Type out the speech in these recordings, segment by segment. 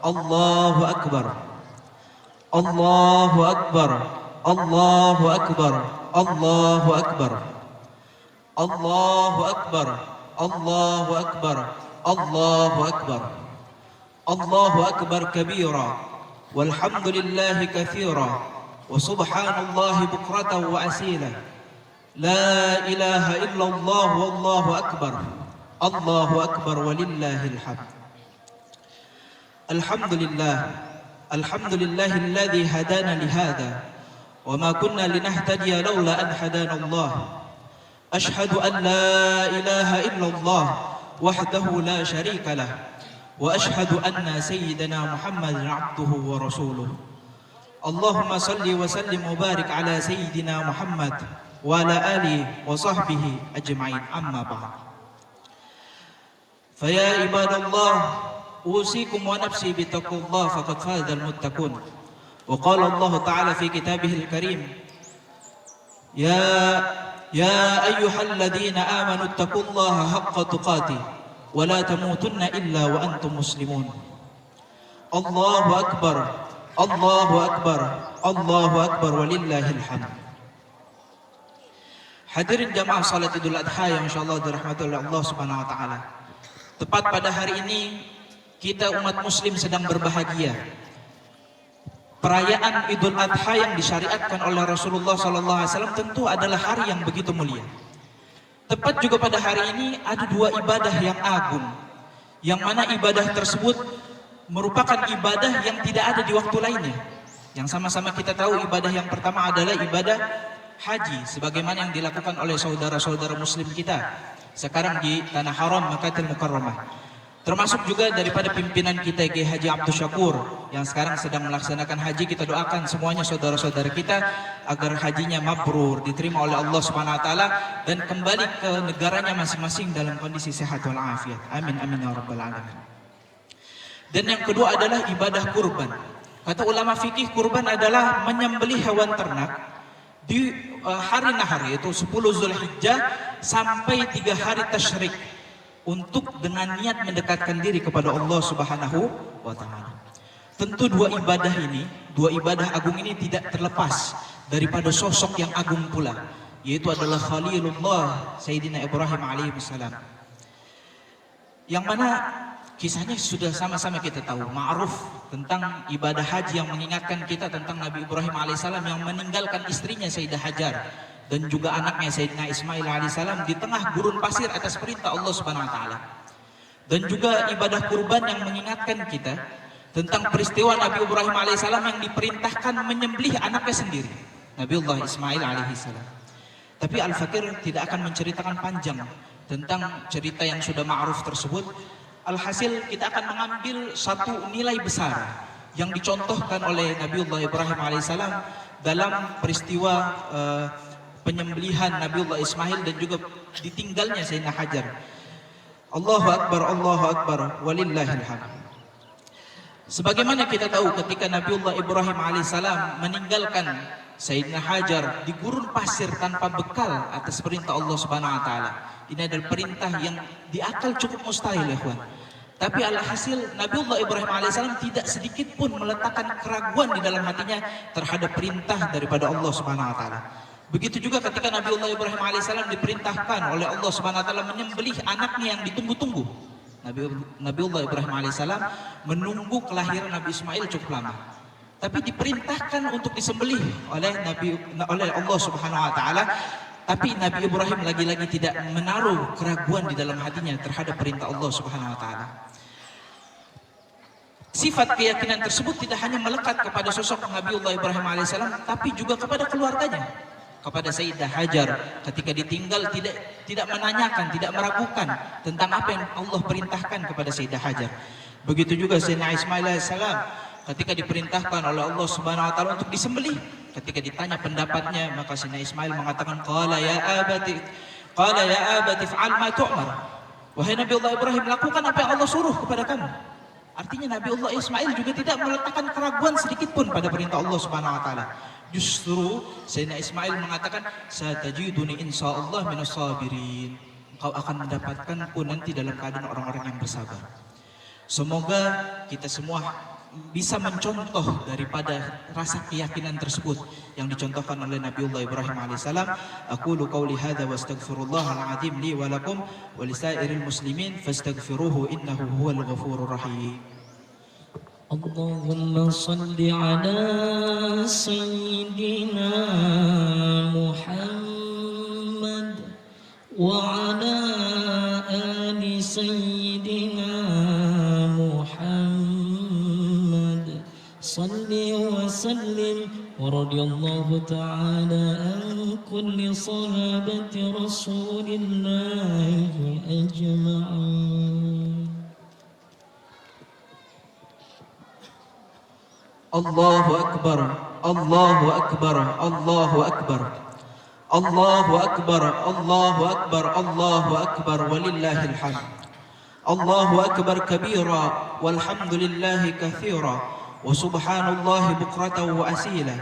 Allahu Akbar. Allahu Akbar. Allahu Akbar. Allahu Akbar. Allahu Akbar. Allahu Akbar. Allahu Akbar. Allahu Akbar kabira. Walhamdulillahi katsira. Wa subhanallahi bukratan wa asila. La ilaha illallah wallahu akbar. Allahu akbar walillahil hamd. Alhamdulillah. Alhamdulillahilladzi hadana lihada wa ma kunna linahtadiya laula an hadana Allah. Ashhadu an la ilaha illallah wahdahu la syarika lah wa ashhadu anna sayyidana Muhammadan abduhu wa rasuluh. Allahumma salli wa sallim wa barik ala sayyidina Muhammad wa ala alihi wa sahbihi ajma'in, amma ba'd. Faya ibadallah, usikum wa nafsi bitaqullah faqad fazal muttaqun. Wa qala Allah ta'ala fi kitabihil karim, ya ayyuhalladzina amanu ittaqullaha haqqa tuqatih wa la tamutunna illa wa antum muslimun. Allahu akbar. Allahu akbar. Allahu akbar walillahil hamd. Hadirin jamaah salat Idul Adha yang insyaallah dirahmati oleh Allah Subhanahu wa taala. Tepat pada hari ini kita umat muslim sedang berbahagia. Perayaan Idul Adha yang disyariatkan oleh Rasulullah sallallahu alaihi wasallam tentu adalah hari yang begitu mulia. Tepat juga pada hari ini ada dua ibadah yang agung, yang mana ibadah tersebut merupakan ibadah yang tidak ada di waktu lainnya. Yang sama-sama kita tahu ibadah yang pertama adalah ibadah haji, sebagaimana yang dilakukan oleh saudara-saudara muslim kita sekarang di Tanah Haram Makkahul Mukarramah. Termasuk juga daripada pimpinan kita Kiai Haji Abdul Syakur yang sekarang sedang melaksanakan haji. Kita doakan semuanya saudara-saudara kita agar hajinya mabrur, diterima oleh Allah Subhanahu wa taala dan kembali ke negaranya masing-masing dalam kondisi sehat wal afiat. Amin amin ya rabbal alamin. Dan yang kedua adalah ibadah kurban. Kata ulama fikih, kurban adalah menyembelih hewan ternak di hari nahar, yaitu 10 Zulhijjah sampai 3 hari tasyrik, untuk dengan niat mendekatkan diri kepada Allah Subhanahu wa taala. Tentu dua ibadah agung ini tidak terlepas daripada sosok yang agung pula, yaitu adalah Khalilullah Sayyidina Ibrahim alaihi salam. Yang mana kisahnya sudah sama-sama kita tahu, ma'ruf tentang ibadah haji yang mengingatkan kita tentang Nabi Ibrahim alaihissalam yang meninggalkan istrinya Sayyidah Hajar dan juga anaknya Sayyidina Ismail alaihissalam di tengah gurun pasir atas perintah Allah Subhanahu wa taala. Dan juga ibadah kurban yang mengingatkan kita tentang peristiwa Nabi Ibrahim alaihissalam yang diperintahkan menyembelih anaknya sendiri, Nabiullah Ismail alaihissalam. Tapi Al-Fakir tidak akan menceritakan panjang tentang cerita yang sudah ma'ruf tersebut. Alhasil kita akan mengambil satu nilai besar yang dicontohkan oleh Nabiullah Ibrahim alaihissalam dalam peristiwa penyembelihan Nabiullah Ismail dan juga ditinggalnya Sayyidina Hajar. Allahu akbar, Allahu akbar, walillahil hamd. Sebagaimana kita tahu ketika Nabiullah Ibrahim alaihissalam meninggalkan Sayyidina Hajar di gurun pasir tanpa bekal atas perintah Allah Subhanahu wa taala. Ini adalah perintah yang diakal cukup mustahil, ya kawan. Tapi alhasil Nabiullah Ibrahim alaihissalam tidak sedikit pun meletakkan keraguan di dalam hatinya terhadap perintah daripada Allah Subhanahu wa taala. Begitu juga ketika Nabiullah Ibrahim alaihissalam diperintahkan oleh Allah Subhanahu wa taala menyembelih anaknya yang ditunggu-tunggu. Nabiullah Ibrahim alaihissalam menunggu kelahiran Nabi Ismail cukup lama. Tapi diperintahkan untuk disembelih oleh Allah Subhanahu wa taala. Tapi Nabi Ibrahim lagi-lagi tidak menaruh keraguan di dalam hatinya terhadap perintah Allah Subhanahu wa taala. Sifat keyakinan tersebut tidak hanya melekat kepada sosok Nabiullah Ibrahim alaihissalam, tapi juga kepada keluarganya, kepada Sayyidah Hajar ketika ditinggal tidak menanyakan, tidak meragukan tentang apa yang Allah perintahkan kepada Sayyidah Hajar. Begitu juga Sayyidina Ismail alaihissalam ketika diperintahkan oleh Allah Subhanahu wa taala untuk disembelih, ketika ditanya pendapatnya, maka Sayyidina Ismail mengatakan qala ya abati fa'al ma tu'mar. Wahai Nabiullah Ibrahim, lakukan apa yang Allah suruh kepada kamu. Artinya Nabiullah Ismail juga tidak meletakkan keraguan sedikit pun pada perintah Allah Subhanahu wa taala. Justru Sayyidina Ismail mengatakan satajiduni insyaallah minas sabirin. Engkau akan mendapatkanku nanti dalam keadaan orang-orang yang bersabar. Semoga kita semua bisa mencontoh daripada rasa keyakinan tersebut yang dicontohkan oleh Nabiullah Ibrahim alaihissalam. Aqulu qawli hadza wa astaghfirullahal azim li wa lakum wa lisairil muslimin fastaghfiruhu innahu huwal ghafurur rahim. Allahumma salli ala sayyidina Muhammad wa ala ali sayyidina Muhammad salli wa sallim wa radiyallahu ta'ala an kulli sahabati rasulillahi ajma'in. Allahu Akbar, Allahu Akbar, Allahu Akbar, Allahu Akbar, Allahu Akbar, Allahu Akbar, walillahil hamd. Allahu Akbar kabira, walhamdulillahi kathira, wa subhanallahi bukratan wa asila.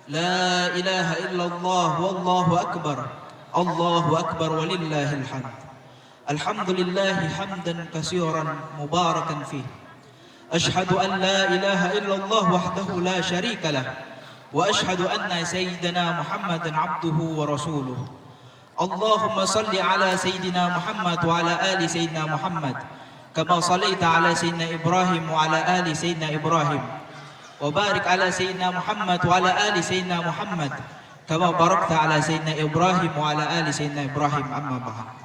La ilaha illallah, wallahu akbar, Allahu Akbar, walillahil hamd. Alhamdulillahi hamdan kasiran mubarakan fih. أشهد أن لا إله إلا الله وحده لا شريك له وأشهد أن سيدنا محمدا عبده ورسوله. اللهم صل على سيدنا محمد وعلى آل سيدنا محمد كما صليت على سيدنا إبراهيم وعلى آل سيدنا إبراهيم وبارك على سيدنا محمد وعلى آل سيدنا محمد كما باركت على سيدنا إبراهيم وعلى آل سيدنا إبراهيم. أما بعد،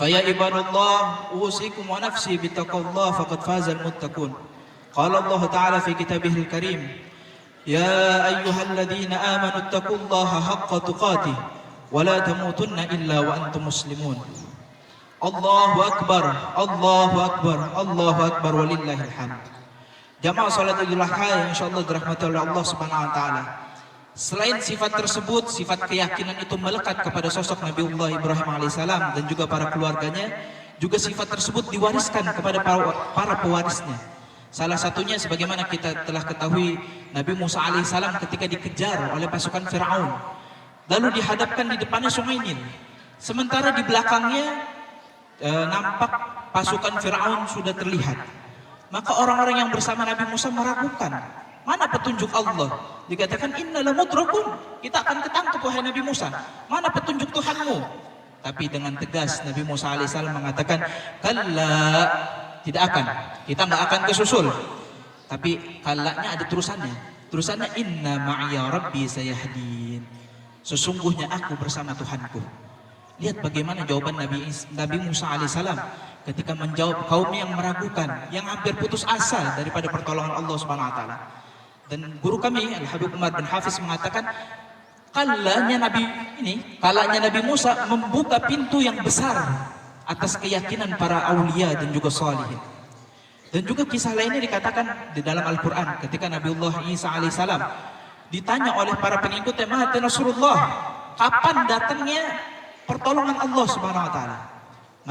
فيا عباد الله أوصيكم ونفسي بتقوى الله فقد فاز المتقون. قال الله تعالى في كتابه الكريم: يا أيها الذين آمنوا اتقوا الله حق تقاته ولا تموتن إلا وأنتم مسلمون. الله أكبر، الله أكبر، الله أكبر, walillahil hamd. Jamaah salat Idul Adha yang insyaallah dirahmati oleh Allah Subhanahu wa taala. Selain sifat tersebut, sifat keyakinan itu melekat kepada sosok Nabiullah Ibrahim alaihissalam dan juga para keluarganya, juga sifat tersebut diwariskan kepada para pewarisnya. Salah satunya sebagaimana kita telah ketahui, Nabi Musa alaihissalam ketika dikejar oleh pasukan Fir'aun, lalu dihadapkan di depannya Sungai Nil. Sementara di belakangnya nampak pasukan Fir'aun sudah terlihat. Maka orang-orang yang bersama Nabi Musa meragukan, mana petunjuk Allah? Dikatakan innala mudrakun, kita akan ketangkep wahai Nabi Musa. Mana petunjuk Tuhanmu? Tapi dengan tegas Nabi Musa alaihissalam mengatakan, kalla, tidak akan, kita nggak akan kesusul. Tapi kallanya ada terusannya. Terusannya inna ma'iya rabbi sayahdin. Sesungguhnya aku bersama Tuhanku. Lihat bagaimana jawaban Nabi Musa alaihissalam ketika menjawab kaum yang meragukan, yang hampir putus asa daripada pertolongan Allah Subhanahu wa taala. Dan guru kami Al-Habib Umar bin Hafiz mengatakan, kalanya Nabi Musa membuka pintu yang besar atas keyakinan para aulia dan juga salihin. Dan juga kisah lainnya dikatakan di dalam Al-Quran ketika Nabiullah Isa alaihissalam ditanya oleh para pengikutnya, mata Nasrullah, kapan datangnya pertolongan Allah Subhanahu wa taala?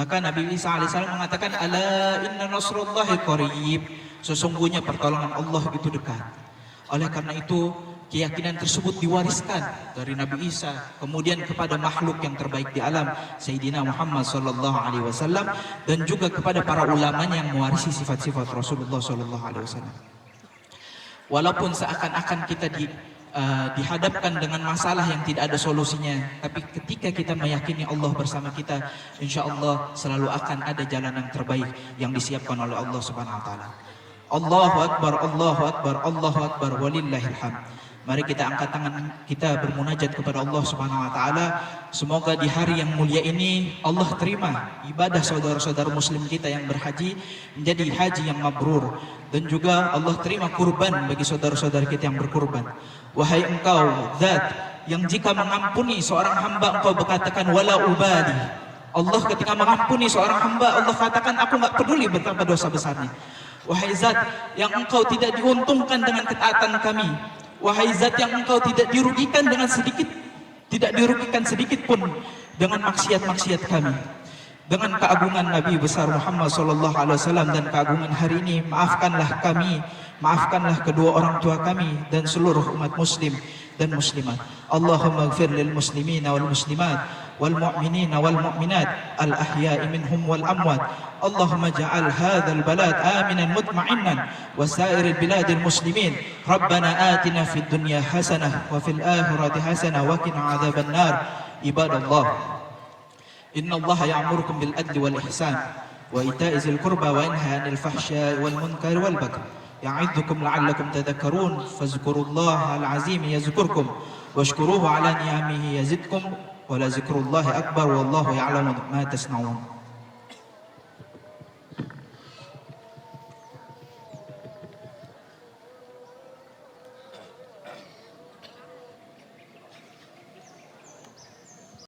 Maka Nabi Isa alaihissalam mengatakan, ala inna nasrullahi qarib, sesungguhnya pertolongan Allah itu dekat. Oleh karena itu keyakinan tersebut diwariskan dari Nabi Isa kemudian kepada makhluk yang terbaik di alam, Sayyidina Muhammad sallallahu alaihi wasallam, dan juga kepada para ulamanya yang mewarisi sifat-sifat Rasulullah sallallahu alaihi wasallam. Walaupun seakan-akan kita dihadapkan dengan masalah yang tidak ada solusinya, tapi ketika kita meyakini Allah bersama kita, insya Allah selalu akan ada jalan yang terbaik yang disiapkan oleh Allah Subhanahu wa taala. Allahu Akbar, Allahu Akbar, Allahu Akbar, walillahil hamd. Mari kita angkat tangan kita bermunajat kepada Allah Subhanahu wa taala. Semoga di hari yang mulia ini Allah terima ibadah saudara-saudara muslim kita yang berhaji menjadi haji yang mabrur, dan juga Allah terima kurban bagi saudara-saudara kita yang berkurban. Wahai Engkau Zat yang jika mengampuni seorang hamba Engkau berkatakan wala ubali. Allah ketika mengampuni seorang hamba, Allah katakan aku enggak peduli betapa dosa besarnya. Wahai Zat yang Engkau tidak diuntungkan dengan ketaatan kami, wahai Zat yang Engkau tidak dirugikan sedikit pun dengan maksiat-maksiat kami. Dengan keagungan Nabi besar Muhammad sallallahu alaihi wasallam dan keagungan hari ini, maafkanlah kami, maafkanlah kedua orang tua kami dan seluruh umat muslim dan muslimat. Allahumma ighfir lil muslimina wal muslimat والمؤمنين والمؤمنات الأحياء منهم والأموات. اللهم اجعل هذا البلد آمنا مطمئنا وسائر البلاد المسلمين. ربنا آتنا في الدنيا حسنة وفي الآخرة حسنة وقنا عذاب النار. عباد الله، إن الله يأمركم بالعدل والإحسان وإيتاء ذي القربى وينهى عن الفحشاء والمنكر والبغي يعظكم لعلكم تذكرون. فاذكروا الله العظيم يذكركم واشكروه على نعمه يزدكم ولذكر الله أكبر والله يعلم ما تصنعون.